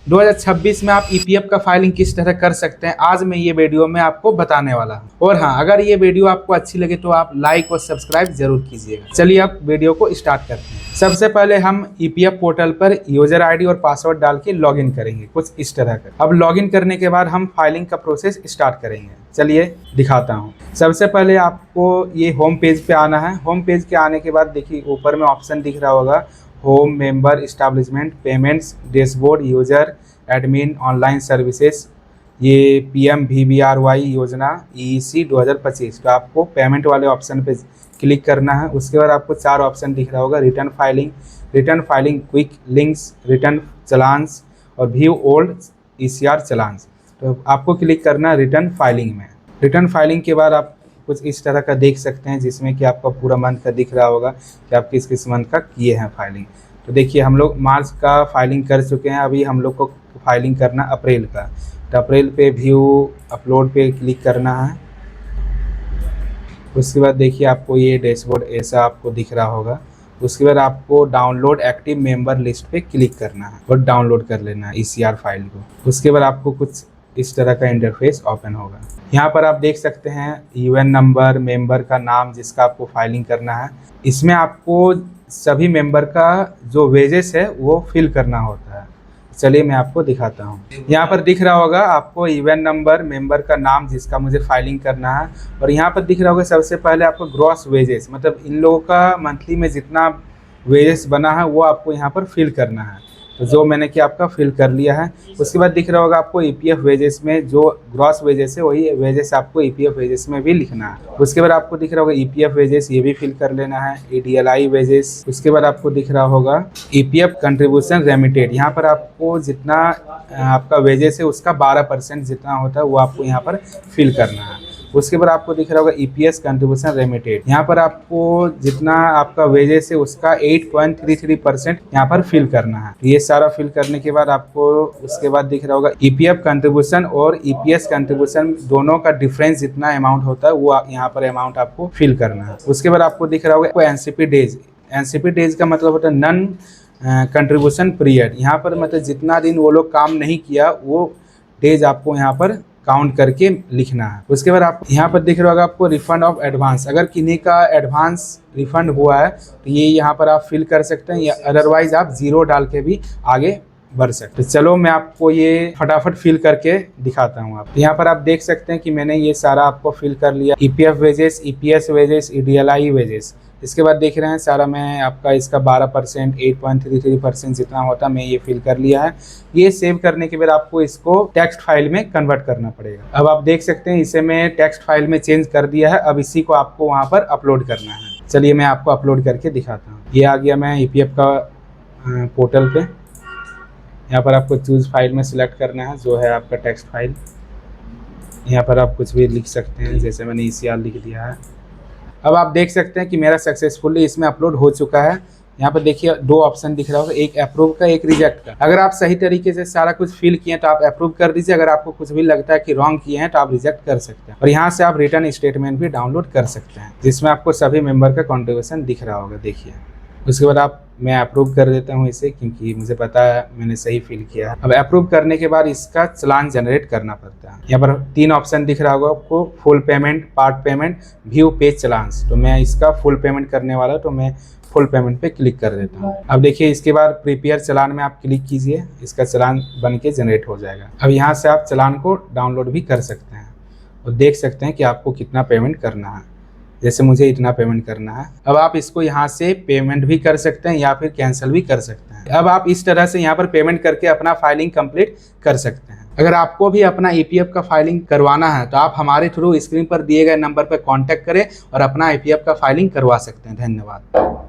2026 में आप ईपीएफ का फाइलिंग किस तरह कर सकते हैं, आज मैं ये वीडियो में आपको बताने वाला हूँ। और हाँ, अगर ये वीडियो आपको अच्छी लगे तो आप लाइक और सब्सक्राइब जरूर कीजिएगा। चलिए अब वीडियो को स्टार्ट करते हैं। सबसे पहले हम ईपीएफ पोर्टल पर यूजर आईडी और पासवर्ड डाल के लॉगिन करेंगे, कुछ इस तरह का। अब लॉगिन करने के बाद हम फाइलिंग का प्रोसेस स्टार्ट करेंगे। चलिए दिखाता हूँ। सबसे पहले आपको ये होम पेज पे आना है। होम पेज के आने के बाद देखिए ऊपर में ऑप्शन दिख रहा होगा, home, member, establishment, payments, dashboard, user, admin, online services, ये PMVBRY योजना EEC 2025। तो आपको पेमेंट वाले ऑप्शन पे क्लिक करना है। उसके बाद आपको 4 ऑप्शन दिख रहा होगा, return filing, quick links, return challans और व्यू ओल्ड ECR चलान्स। तो आपको क्लिक करना है रिटर्न फाइलिंग में। रिटर्न फाइलिंग के बाद आप कुछ इस तरह का देख सकते हैं, जिसमें कि आपका पूरा मंथ का दिख रहा होगा कि आप किस किस मंथ का किए हैं फाइलिंग। तो देखिए हम लोग मार्च का फाइलिंग कर चुके हैं, अभी हम लोग को फाइलिंग करना अप्रैल का। तो अप्रैल पे व्यू अपलोड पे क्लिक करना है। उसके बाद देखिए आपको ये डैशबोर्ड ऐसा आपको दिख रहा होगा। उसके बाद आपको डाउनलोड एक्टिव मेंबर लिस्ट पे क्लिक करना है और डाउनलोड कर लेना है ECR फाइल को। उसके बाद आपको कुछ इस तरह का इंटरफेस ओपन होगा। यहाँ पर आप देख सकते हैं UN नंबर, मेंबर का नाम जिसका आपको फाइलिंग करना है। इसमें आपको सभी मेंबर का जो वेजेस है वो फिल करना होता है। चलिए मैं आपको दिखाता हूँ। यहाँ पर दिख रहा होगा आपको UN नंबर, मेंबर का नाम जिसका मुझे फाइलिंग करना है, और यहाँ पर दिख रहा होगा सबसे पहले आपको ग्रॉस वेजेस, मतलब इन लोगों का मंथली में जितना वेजेस बना है वो आपको यहाँ पर फिल करना है। तो जो मैंने कि आपका फिल कर लिया है। उसके बाद दिख रहा होगा आपको EPF वेजेस में जो ग्रॉस वेजेस है वही वेजेस आपको EPF वेजेस में भी लिखना है। उसके बाद आपको दिख रहा होगा EPF वेजेस, ये भी फिल कर लेना है। EDLI wages. उसके बाद आपको दिख रहा होगा EPF कंट्रीब्यूशन रेमिटेड। यहाँ पर आपको जितना आपका वेजेस है उसका 12% जितना होता है वो आपको यहाँ पर फिल करना है। उसके बाद आपको दिख रहा होगा EPS कंट्रीब्यूशन रेमिटेड। यहाँ पर आपको जितना आपका वेजेस है उसका 8.33% यहाँ पर फिल करना है। ये सारा फिल करने के बाद आपको उसके बाद दिख रहा होगा EPF कंट्रीब्यूशन और EPS कंट्रीब्यूशन दोनों का डिफरेंस जितना अमाउंट होता है वो यहाँ पर अमाउंट आपको फिल करना है। उसके बाद आपको दिख रहा होगा NCP डेज। NCP डेज का मतलब होता है नन कंट्रीब्यूशन पीरियड। यहाँ पर मतलब जितना दिन वो लोग काम नहीं किया वो डेज आपको यहाँ पर काउंट करके लिखना है। उसके बाद आप यहाँ पर दिख रहा होगा आपको रिफंड ऑफ एडवांस। अगर किन्हीं का एडवांस रिफंड हुआ है तो ये यहाँ पर आप फिल कर सकते हैं, या अदरवाइज आप 0 डाल के भी आगे बढ़ सकते हैं। चलो मैं आपको ये फटाफट फिल करके दिखाता हूँ। आप यहाँ पर आप देख सकते हैं कि मैंने ये सारा आपको फिल कर लिया। EPF wages, EPS wages, EDLI wages. इसके बाद देख रहे हैं सारा मैं आपका इसका 12%, 8.33% जितना होता मैं ये फिल कर लिया है। ये सेव करने के बाद आपको इसको टेक्स्ट फाइल में कन्वर्ट करना पड़ेगा। अब आप देख सकते हैं इसे मैं टेक्स्ट फाइल में चेंज कर दिया है। अब इसी को आपको वहाँ पर अपलोड करना है। चलिए मैं आपको अपलोड करके दिखाता हूँ। ये आ गया मैं EPF का पोर्टल पे। यहाँ पर आपको चूज फाइल में सिलेक्ट करना है जो है आपका टेक्स्ट फाइल। यहाँ पर आप कुछ भी लिख सकते हैं, जैसे मैंने ECR लिख दिया है। अब आप देख सकते हैं कि मेरा सक्सेसफुली इसमें अपलोड हो चुका है। यहाँ पर देखिए 2 ऑप्शन दिख रहा होगा, एक अप्रूव का, एक रिजेक्ट का। अगर आप सही तरीके से सारा कुछ फिल किए तो आप अप्रूव कर दीजिए। अगर आपको कुछ भी लगता है कि रॉन्ग किए हैं तो आप रिजेक्ट कर सकते हैं। और यहाँ से आप रिटर्न स्टेटमेंट भी डाउनलोड कर सकते हैं जिसमें आपको सभी मेंबर का कॉन्ट्रीब्यूशन दिख रहा होगा। देखिए उसके बाद मैं अप्रूव कर देता हूँ इसे, क्योंकि मुझे पता है मैंने सही फिल किया है। अब अप्रूव करने के बाद इसका चालान जनरेट करना पड़ता है। यहाँ पर 3 ऑप्शन दिख रहा होगा आपको, full payment, part payment, view page challans. तो मैं इसका फुल पेमेंट करने वाला हूँ तो मैं फुल पेमेंट पे क्लिक कर देता हूँ। अब देखिए इसके बाद प्रिपेयर चलान में आप क्लिक कीजिए, इसका चलान बन के जनरेट हो जाएगा। अब यहाँ से आप चलान को डाउनलोड भी कर सकते हैं और देख सकते हैं कि आपको कितना पेमेंट करना है। जैसे मुझे इतना पेमेंट करना है। अब आप इसको यहाँ से पेमेंट भी कर सकते हैं या फिर कैंसिल भी कर सकते हैं। अब आप इस तरह से यहाँ पर पेमेंट करके अपना फाइलिंग कंप्लीट कर सकते हैं। अगर आपको भी अपना EPF का फाइलिंग करवाना है तो आप हमारे थ्रू स्क्रीन पर दिए गए नंबर पर कांटेक्ट करें और अपना EPF का फाइलिंग करवा सकते हैं। धन्यवाद।